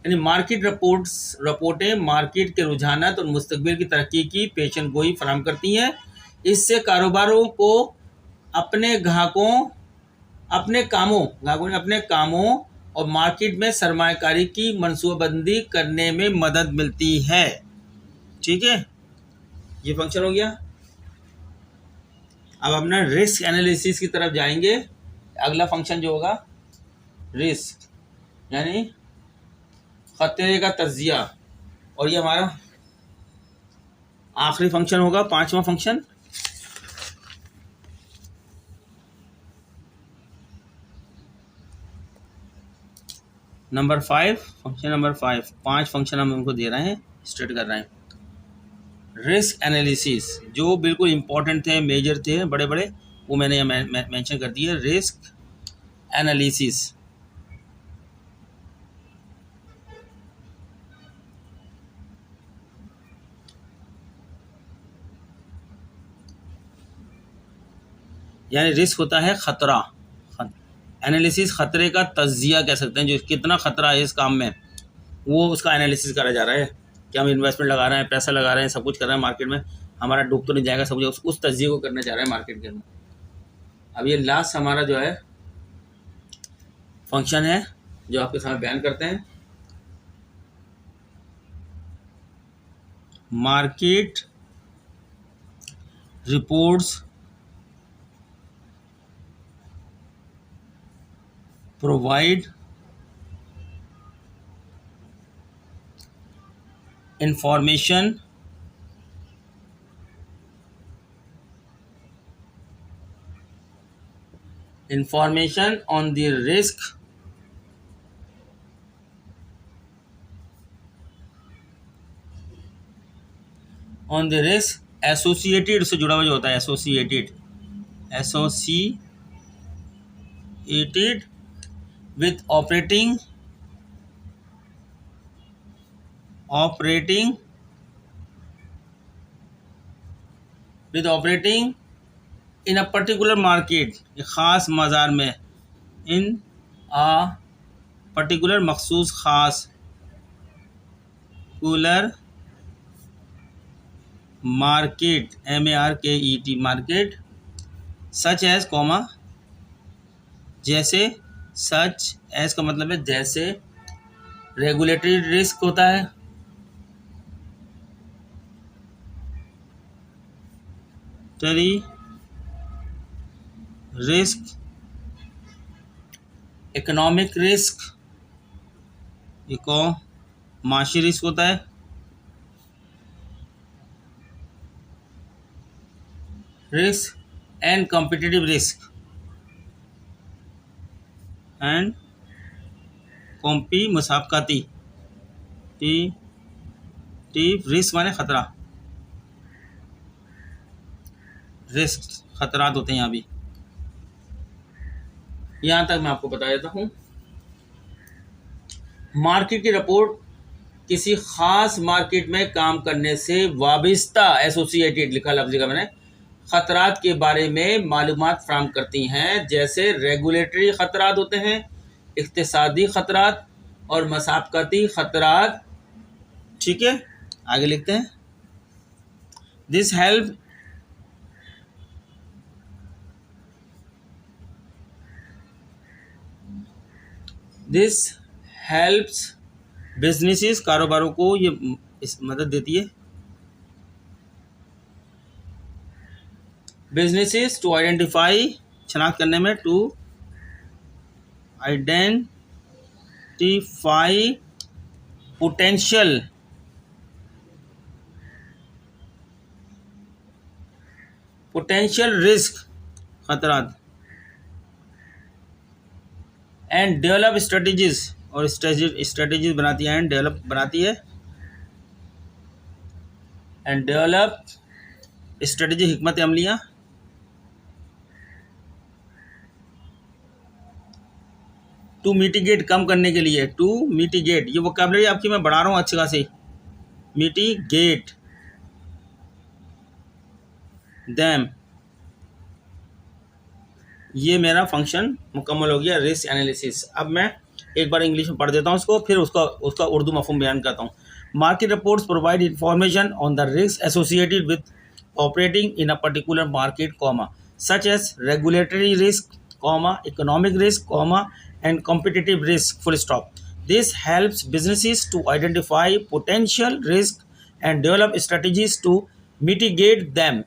Speaker 1: यानी मार्केट रिपोर्टें मार्केट के रुझानात और मुस्तकबिल की तरक्की की पेशन गोई फराहम करती हैं। इससे कारोबारों को अपने ग्राहकों ने अपने कामों और मार्केट में सरमायाकारी की मनसूबाबंदी करने में मदद मिलती है। ठीक है, ये फंक्शन हो गया। अब अपना रिस्क एनालिसिस की तरफ जाएंगे। अगला फंक्शन जो होगा रिस्क यानी खतरे का तज्जिया, और ये हमारा आखिरी फंक्शन होगा, पांचवा function. Number 5, function number 5, 5 function हम उनको दे रहे हैं, स्टार्ट कर रहे हैं। रिस्क एनालिसिस जो बिल्कुल इंपॉर्टेंट थे, मेजर थे, बड़े बड़े, वो मैंने यहाँ मेंशन कर दिए। रिस्क एनालिसिस, यानी रिस्क होता है खतरा, एनालिसिस खतरे का तज्जिया कह सकते हैं, जो कितना खतरा है इस काम में, वो उसका एनालिसिस करा जा रहा है कि हम इन्वेस्टमेंट लगा रहे हैं, पैसा लगा रहे हैं, सब कुछ कर रहे हैं मार्केट में, हमारा डूब तो नहीं जाएगा, सब कुछ उस तज्जिए को करना चाह रहे हैं मार्केट के अंदर। अब ये लास्ट हमारा जो है फंक्शन है जो आपके सामने बयान करते हैं। Market reports provide information on the risk on the risk associated, उससे जुड़ा हुआ जो होता है associated with operating in a particular market, एक ख़ास बाज़ार में, इन आ पर्टिकुलर मखसूस ख़ास कूलर market MARKET market, such as comma जैसे, सच एज का मतलब है जैसे, रेगुलेटरी रिस्क होता है, टरी रिस्क, इकोनॉमिक रिस्क, माशी रिस्क होता है, risk and competitive risk, and कॉम्पी मुसाबकाती, टी रिस्क माने खतरा, रिस्क खतरात होते हैं यहाँ भी। यहाँ तक मैं आपको बता देता हूँ। मार्केट की रिपोर्ट किसी खास मार्केट में काम करने से वाबिस्ता, एसोसिएटेड लिखा लफ्ज़ का मैंने, ख़तरात के बारे में मालूमात फराहम करती हैं, जैसे रेगुलेटरी ख़तरात होते हैं, इक़्तिसादी ख़तरात और मसाबकाती ख़तरात। ठीक है, आगे लिखते हैं। दिस हेल्प्स बिजनेसेस, कारोबारों को ये मदद देती है, बिजनेसेस टू आइडेंटिफाई, शनाख्त करने में, टू आइडेंटिफाई पोटेंशियल रिस्क, खतरात, एंड डेवलप स्ट्रेटजीज, और स्ट्रेटजीज बनाती है, एंड डेवलप बनाती है, एंड डेवलप स्ट्रेटजी, हिकमत अमलियाँ, टू मिटिगेट, कम करने के लिए, टू मिटिगेट, ये वोकैबुलरी आपकी मैं बढ़ा रहा हूँ अच्छी खासी, मिटिगेट दैम, ये मेरा फंक्शन मुकम्मल हो गया, रिस्क एनालिसिस। अब मैं एक बार इंग्लिश में पढ़ देता हूँ इसको, फिर उसका उर्दू मफहूम बयान करता हूँ। Market reports provide information on the risk associated with operating in a particular market, comma such as regulatory risk, comma economic risk, comma and competitive risk, full stop. This helps businesses to identify potential risk and develop strategies to mitigate them.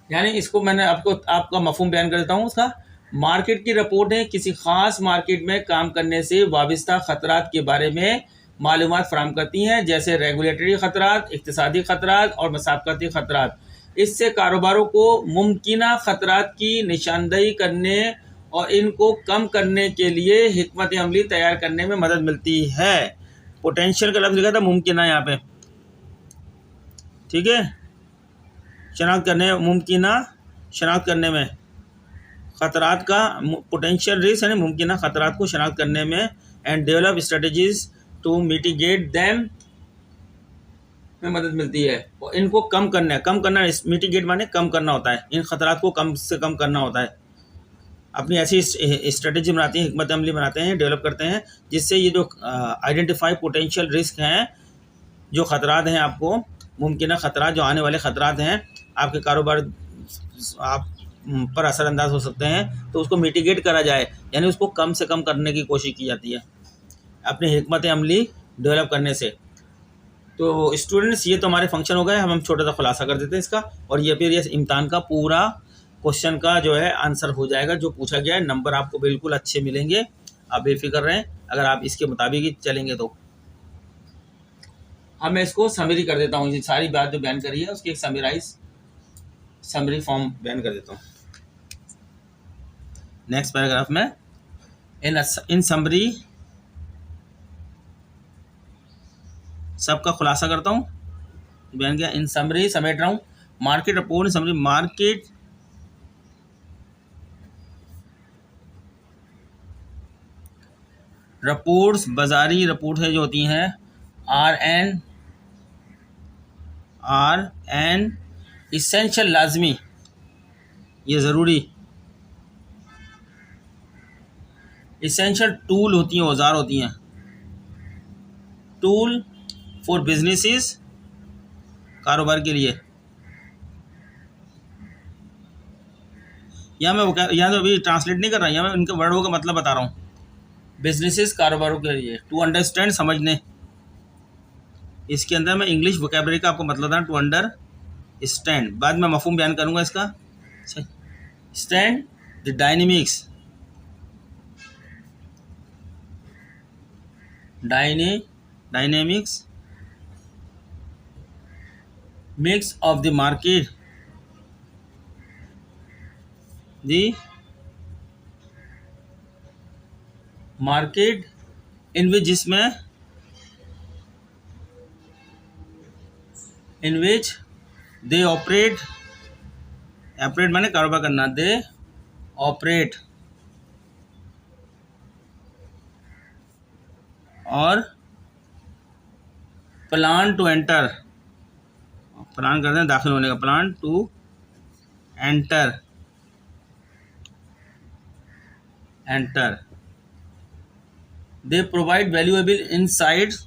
Speaker 1: यानी इसको मैंने आपका मफहूम बयान कर देता हूँ उसका। Market की रिपोर्टें किसी खास मार्केट में काम करने से वाबिस्ता ख़तरात के बारे में मालूमात फराहम करती हैं, जैसे रेगुलेटरी ख़तरात, इक़्तिसादी ख़तरात और मसाबकाती ख़तरात। इससे कारोबारों को मुमकिना ख़तरात की निशानदेही करने और इनको कम करने के लिए हिकमत अमली तैयार करने में मदद मिलती है। पोटेंशियल का लफ्ज़ लिखा था मुमकिना यहाँ पे, ठीक है, शनाख्त करने, मुमकिना शनाख्त करने में, ख़तरात का पोटेंशियल रिस्क यानी मुमकिना ख़तरात को शनाख्त करने में, and develop strategies to mitigate them में मदद मिलती है, और इनको कम करना, मिटिगेट माने कम करना होता है, इन ख़तरात को कम से कम करना होता है। अपनी ऐसी स्ट्रेटजी बनाती हैं, हिकमत अमली बनाते हैं, डेवलप करते हैं, जिससे ये जो आइडेंटिफाई पोटेंशियल रिस्क हैं, जो ख़तरात हैं, आपको मुमकिन ख़तरात, जो आने वाले ख़तरात हैं, आपके कारोबार आप पर असरअंदाज हो सकते हैं, तो उसको मिटिगेट करा जाए, यानी उसको कम से कम करने की कोशिश की जाती है अपनी हिकमत अमली डेवलप करने से। तो स्टूडेंट्स, ये तो हमारे फंक्शन हो गए, हम छोटा सा खुलासा कर देते हैं इसका, और ये फिर ये इम्तहान का पूरा क्वेश्चन का जो है आंसर हो जाएगा, जो पूछा गया है। नंबर आपको बिल्कुल अच्छे मिलेंगे, आप बेफिक्र रहें, अगर आप इसके मुताबिक ही चलेंगे तो। अब मैं इसको समरी कर देता हूँ, ये सारी बात जो बयान करी है उसकी एक समरी फॉर्म बयान कर देता हूँ नेक्स्ट पैराग्राफ में। इन समरी, सबका खुलासा करता हूँ। बयान किया। इन समरी, समेट रहा हूँ, market report summary, market reports, बाजारी रिपोर्ट है जो होती हैं, आर एन इसेंशियल, लाजमी, ये ज़रूरी, इसेंशियल टूल होती हैं, औजार होती हैं, टूल फॉर बिजनेसेस, कारोबार के लिए। यहाँ मैं यहाँ तो अभी ट्रांसलेट नहीं कर रहा, यहाँ मैं उनके वर्डों का मतलब बता रहा हूँ। बिजनेसेस, कारोबारों के लिए, टू अंडरस्टैंड, समझने। इसके अंदर मैं इंग्लिश वोकैबुलरी का आपको मतलब था, टू अंडरस्टैंड। बाद में मफहूम बयान करूँगा इसका। Stand the dynamics, dynamics mix of the market, the market in which, जिसमें, in which they operate, operate माने कारोबार करना, दे ऑपरेट, और प्लान टू एंटर, प्लान करते हैं दाखिल होने का, plan to enter, they provide valuable insights,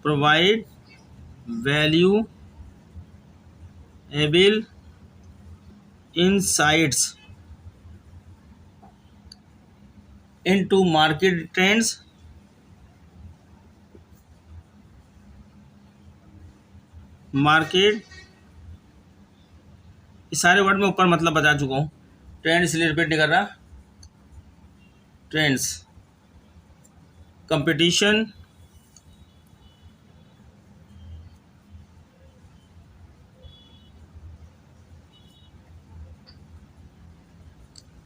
Speaker 1: provide valuable insights into market trends, market, इस सारे वर्ड में ऊपर मतलब बता चुका हूँ, ट्रेंड इसलिए रिपीट नहीं कर रहा। Trends, competition,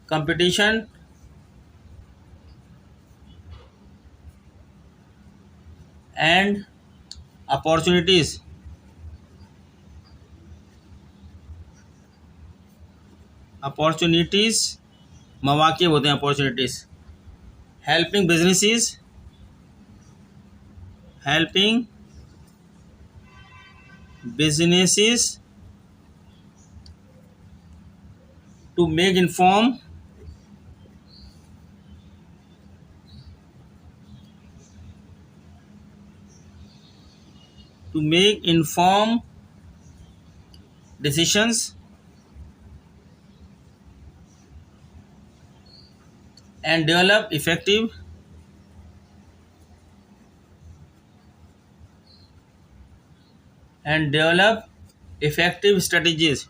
Speaker 1: competition and opportunities, opportunities मौके होते हैं, opportunities, helping businesses to make inform, decisions and develop effective strategies,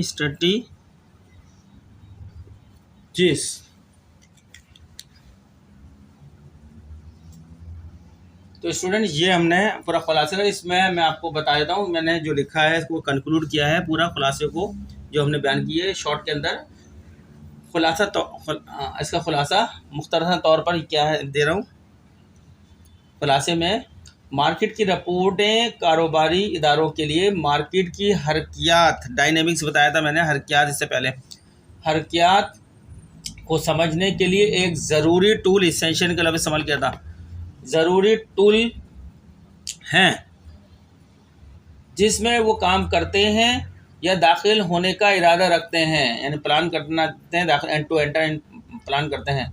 Speaker 1: strategies। तो स्टूडेंट ये हमने पूरा खुलासा का, इसमें मैं आपको बता देता हूँ, मैंने जो लिखा है इसको कंक्लूड किया है, पूरा खुलासे को जो हमने बयान किए है शॉर्ट के अंदर। खुलासा तो इसका खुलासा मुख्तसर तौर पर क्या है दे रहा हूँ। खुलासे में, मार्केट की रिपोर्टें कारोबारी इदारों के लिए मार्केट की हरकियात, डायनेमिक्स बताया था मैंने, हरकियात इससे पहले, हरकियात को समझने के लिए एक ज़रूरी टूल, इसेंशियल का लफ्ज़ इस्तेमाल किया था, ज़रूरी टूल हैं जिसमें वो काम करते हैं या दाखिल होने का इरादा रखते हैं, यानी प्लान करना हैं, दाखिल एंड टू एंटर प्लान करते हैं।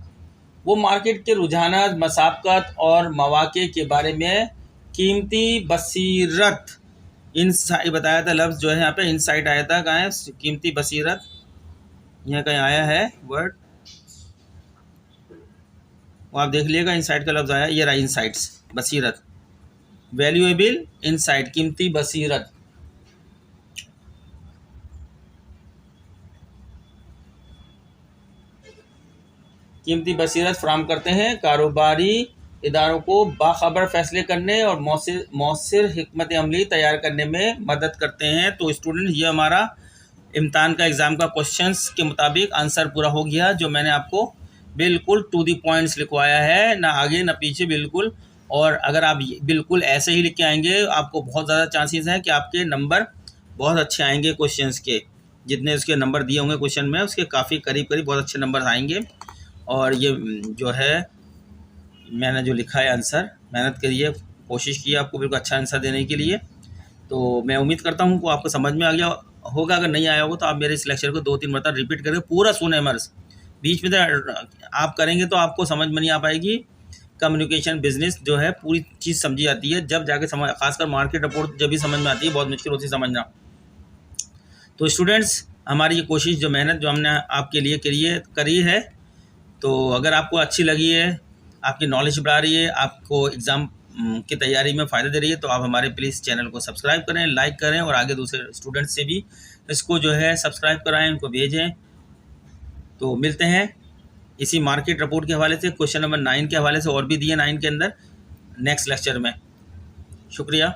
Speaker 1: वो मार्केट के रुझानात, मसाबकत और मौके के बारे में कीमती बसीरत, इनसाइट बताया था, लफ्ज़ जो है यहाँ पे इनसाइट आया था, कहाँ है कीमती बसीरत, यहाँ कहीं आया है वर्ड, वो आप देख लीजिएगा, इनसाइट का लफ्ज़ आया, ये रहा इनसाइट्स, बसीरत, वैल्यूएबल इनसाइट, कीमती बसीरत, कीमती बसीरत फराहम करते हैं कारोबारी इदारों को बाखबर फैसले करने और मौसर हिकमत अमली तैयार करने में मदद करते हैं। तो स्टूडेंट, ये हमारा इम्तान का एग्ज़ाम का क्वेश्चंस के मुताबिक आंसर पूरा हो गया, जो मैंने आपको बिल्कुल टू दी पॉइंट्स लिखवाया है, ना आगे ना पीछे, बिल्कुल। और अगर आप बिल्कुल ऐसे ही लिख के आएंगे, आपको बहुत ज़्यादा चांसेस हैं कि आपके नंबर बहुत अच्छे आएंगे क्वेश्चंस के। जितने उसके नंबर दिए होंगे क्वेश्चन में, उसके काफ़ी करीब करीब बहुत अच्छे नंबर आएंगे। और ये जो है मैंने जो लिखा है आंसर, मेहनत करिए, कोशिश की आपको बिल्कुल अच्छा आंसर देने के लिए। तो मैं उम्मीद करता हूँ कि आपको समझ में आ गया होगा। अगर नहीं आया होगा तो आप मेरे इस लेक्चर को 2-3 मरतबा रिपीट करके पूरा सुने मर्स। बीच में तो आप करेंगे तो आपको समझ में नहीं आ पाएगी। कम्युनिकेशन बिजनेस जो है पूरी चीज़ समझी जाती है जब जाके समझ, खासकर मार्केट रिपोर्ट जब भी समझ में आती है, बहुत मुश्किल होती है समझना। तो स्टूडेंट्स, हमारी ये कोशिश, जो मेहनत जो हमने आपके लिए करी है, तो अगर आपको अच्छी लगी है, आपकी नॉलेज बढ़ा रही है, आपको एग्ज़ाम की तैयारी में फ़ायदा दे रही है, तो आप हमारे प्लीज़ चैनल को सब्सक्राइब करें, लाइक करें और आगे दूसरे स्टूडेंट्स से भी इसको जो है सब्सक्राइब कराएं, उनको भेजें। तो मिलते हैं इसी मार्केट रिपोर्ट के हवाले से, क्वेश्चन नंबर 9 के हवाले से और भी दिए 9 के अंदर, नेक्स्ट लेक्चर में। शुक्रिया।